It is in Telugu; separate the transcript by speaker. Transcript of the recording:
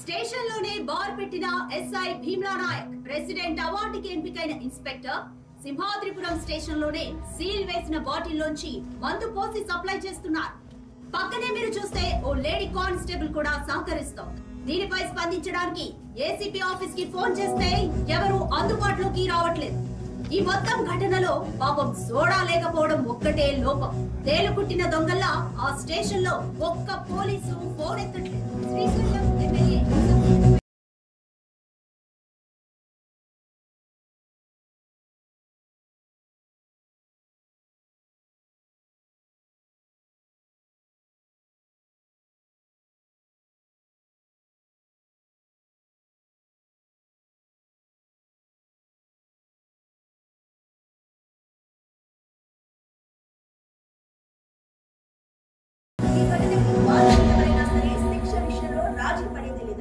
Speaker 1: స్టేషన్ లోనే బార్ పెట్టిన ఎస్ఐ భీమ్లా నాయక్ ప్రెసిడెంట్ అవార్డుకి ఎంపికైన ఇన్స్పెక్టర్ సింహాద్రిపురం స్టేషన్ లోనే సీల్ వేసిన బాటిల్ లోంచి మందు పోసి సప్లై చేస్తున్నారు. పక్కనే మీరు చూస్తే ఓ లేడీ కానిస్టేబుల్ కూడా సహకరిస్తోంది. దీనిపై స్పందించడానికి ఏసీపీ ఆఫీస్ కి ఫోన్ చేస్తే ఎవరు అందుబాటులోకి రావట్లేదు. ఈ మొత్తం ఘటనలో పాపం సోడా లేకపోవడం ఒక్కటే లోపం. తేలుకుట్టిన దొంగల్లా ఆ స్టేషన్ లో ఒక్క పోలీసు ఫోన్ ఎత్తట్లేదు.